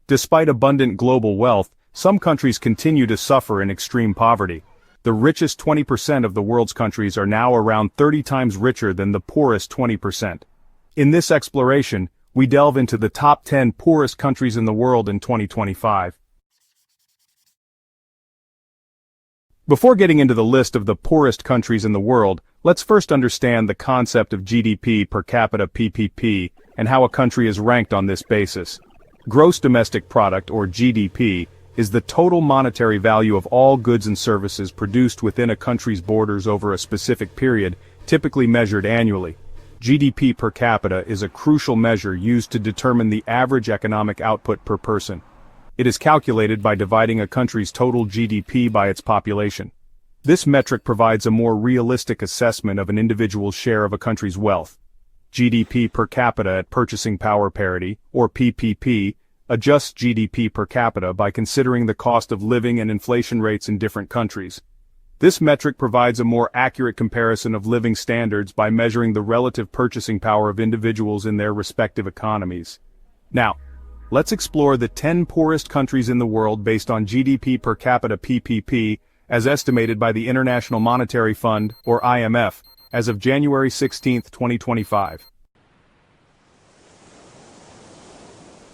Despite abundant global wealth, some countries continue to suffer in extreme poverty. The richest 20% of the world's countries are now around 30 times richer than the poorest 20%. In this exploration, we delve into the top 10 poorest countries in the world in 2025. Before getting into the list of the poorest countries in the world, let's first understand the concept of GDP per capita PPP and how a country is ranked on this basis. Gross domestic product, or GDP, is the total monetary value of all goods and services produced within a country's borders over a specific period, typically measured annually. GDP per capita is a crucial measure used to determine the average economic output per person. It is calculated by dividing a country's total GDP by its population. This metric provides a more realistic assessment of an individual's share of a country's wealth. GDP per capita at purchasing power parity, or PPP, adjusts GDP per capita by considering the cost of living and inflation rates in different countries. This metric provides a more accurate comparison of living standards by measuring the relative purchasing power of individuals in their respective economies. Now, let's explore the 10 poorest countries in the world based on GDP per capita PPP, as estimated by the International Monetary Fund, or IMF, as of January 16, 2025.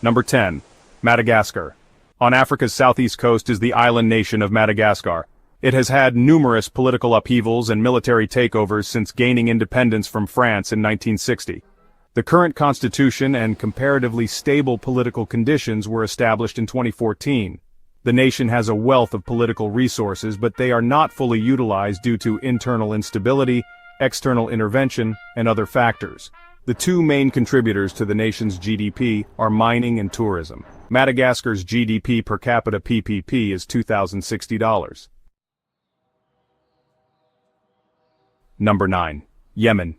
Number 10. Madagascar. On Africa's southeast coast is the island nation of Madagascar. It has had numerous political upheavals and military takeovers since gaining independence from France in 1960. The current constitution and comparatively stable political conditions were established in 2014. The nation has a wealth of political resources, but they are not fully utilized due to internal instability, external intervention, and other factors. The two main contributors to the nation's GDP are mining and tourism. Madagascar's GDP per capita PPP is $2,060. Number 9. Yemen.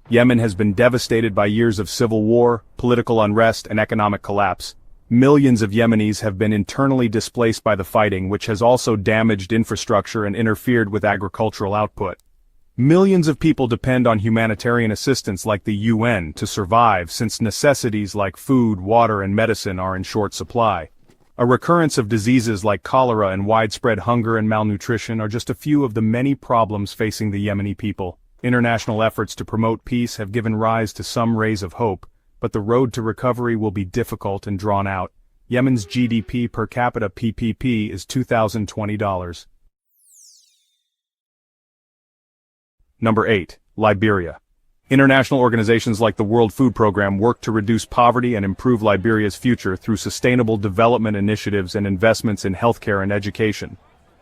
Yemen has been devastated by years of civil war, political unrest, and economic collapse. Millions of Yemenis have been internally displaced by the fighting, which has also damaged infrastructure and interfered with agricultural output. Millions of people depend on humanitarian assistance like the UN to survive, since necessities like food, water, and medicine are in short supply. A recurrence of diseases like cholera and widespread hunger and malnutrition are just a few of the many problems facing the Yemeni people. International efforts to promote peace have given rise to some rays of hope, but the road to recovery will be difficult and drawn out. Yemen's GDP per capita PPP is $2,020. Number 8. Liberia. International organizations like the World Food Program work to reduce poverty and improve Liberia's future through sustainable development initiatives and investments in healthcare and education.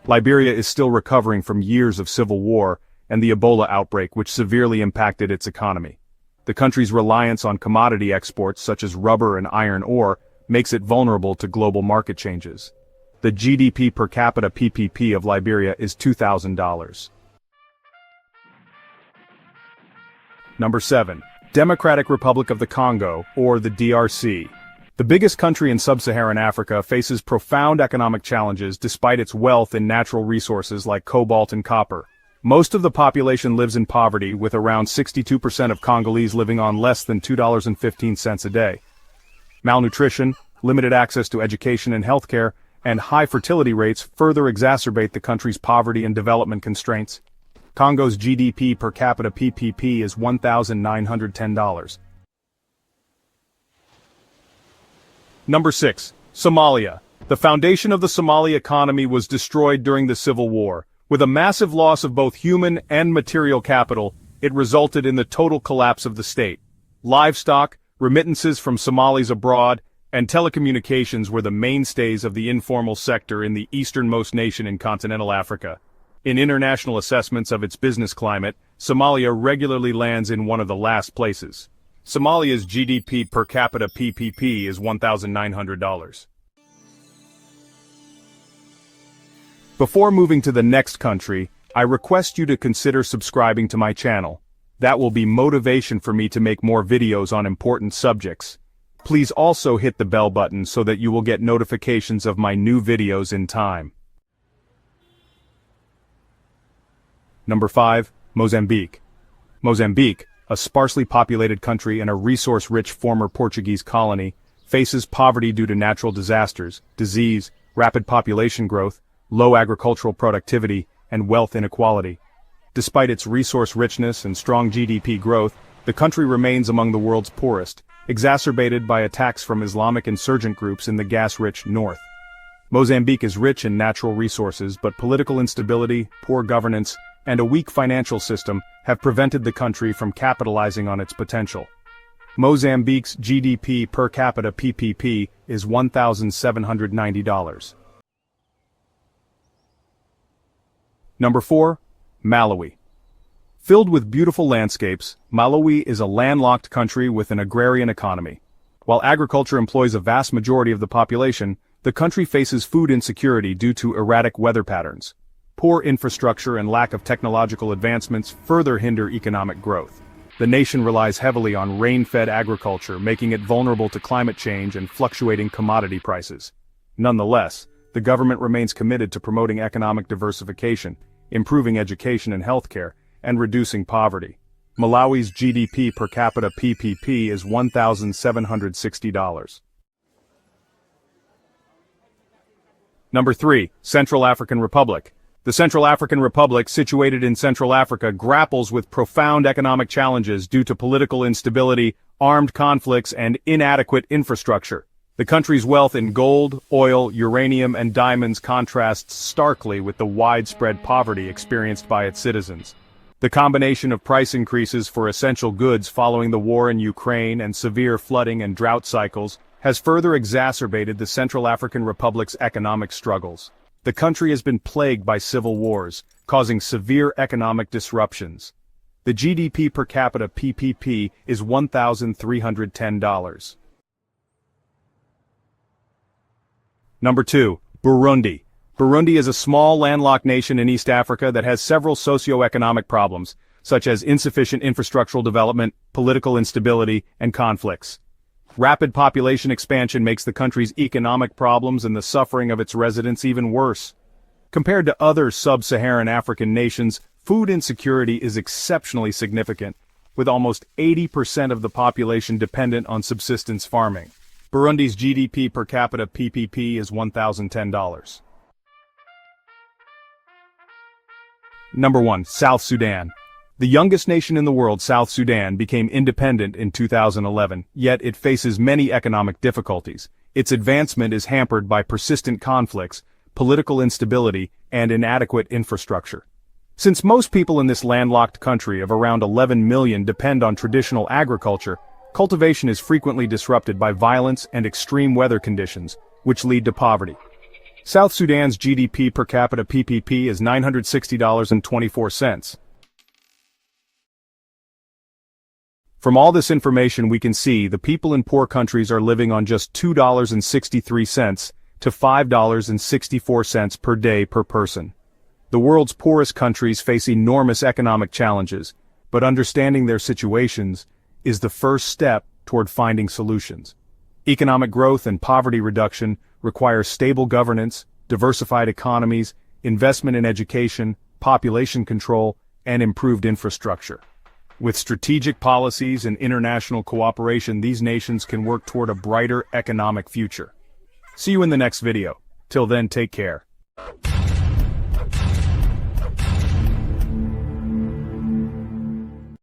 Liberia is still recovering from years of civil war and the Ebola outbreak, which severely impacted its economy. The country's reliance on commodity exports such as rubber and iron ore makes it vulnerable to global market changes. The GDP per capita PPP of Liberia is $2,000. Number 7. Democratic Republic of the Congo, or the DRC. The biggest country in sub-Saharan Africa faces profound economic challenges despite its wealth in natural resources like cobalt and copper. Most of the population lives in poverty, with around 62% of Congolese living on less than $2.15 a day. Malnutrition, limited access to education and healthcare, and high fertility rates further exacerbate the country's poverty and development constraints. Congo's GDP per capita PPP is $1,910. Number 6. Somalia. The foundation of the Somali economy was destroyed during the Civil War. With a massive loss of both human and material capital, it resulted in the total collapse of the state. Livestock, remittances from Somalis abroad, and telecommunications were the mainstays of the informal sector in the easternmost nation in continental Africa. In international assessments of its business climate, Somalia regularly lands in one of the last places. Somalia's GDP per capita PPP is $1,900. Before moving to the next country, I request you to consider subscribing to my channel. That will be motivation for me to make more videos on important subjects. Please also hit the bell button so that you will get notifications of my new videos in time. Number 5. Mozambique. Mozambique, a sparsely populated country and a resource-rich former Portuguese colony, faces poverty due to natural disasters, disease, rapid population growth, low agricultural productivity, and wealth inequality. Despite its resource richness and strong GDP growth, the country remains among the world's poorest, exacerbated by attacks from Islamic insurgent groups in the gas-rich north. Mozambique is rich in natural resources, but political instability, poor governance, and a weak financial system have prevented the country from capitalizing on its potential. Mozambique's GDP per capita PPP is $1,790. Number 4. Malawi. Filled with beautiful landscapes, Malawi is a landlocked country with an agrarian economy. While agriculture employs a vast majority of the population, the country faces food insecurity due to erratic weather patterns. Poor infrastructure and lack of technological advancements further hinder economic growth. The nation relies heavily on rain-fed agriculture, making it vulnerable to climate change and fluctuating commodity prices. Nonetheless, the government remains committed to promoting economic diversification, improving education and healthcare, and reducing poverty. Malawi's GDP per capita PPP is $1,760. Number 3. Central African Republic. The Central African Republic, situated in Central Africa, grapples with profound economic challenges due to political instability, armed conflicts, and inadequate infrastructure. The country's wealth in gold, oil, uranium, and diamonds contrasts starkly with the widespread poverty experienced by its citizens. The combination of price increases for essential goods following the war in Ukraine and severe flooding and drought cycles has further exacerbated the Central African Republic's economic struggles. The country has been plagued by civil wars, causing severe economic disruptions. The GDP per capita PPP is $1,310. Number 2. Burundi. Burundi is a small landlocked nation in East Africa that has several socio-economic problems, such as insufficient infrastructural development, political instability, and conflicts. Rapid population expansion makes the country's economic problems and the suffering of its residents even worse. Compared to other sub-Saharan African nations, food insecurity is exceptionally significant, with almost 80% of the population dependent on subsistence farming. Burundi's GDP per capita PPP is $1,010. Number 1. South Sudan. The youngest nation in the world, South Sudan, became independent in 2011, yet it faces many economic difficulties. Its advancement is hampered by persistent conflicts, political instability, and inadequate infrastructure. Since most people in this landlocked country of around 11 million depend on traditional agriculture, cultivation is frequently disrupted by violence and extreme weather conditions, which lead to poverty. South Sudan's GDP per capita PPP is $960.24. From all this information we can see the people in poor countries are living on just $2.63 to $5.64 per day per person. The world's poorest countries face enormous economic challenges, but understanding their situations is the first step toward finding solutions. Economic growth and poverty reduction require stable governance, diversified economies, investment in education, population control, and improved infrastructure. With strategic policies and international cooperation, these nations can work toward a brighter economic future. See you in the next video. Till then, take care.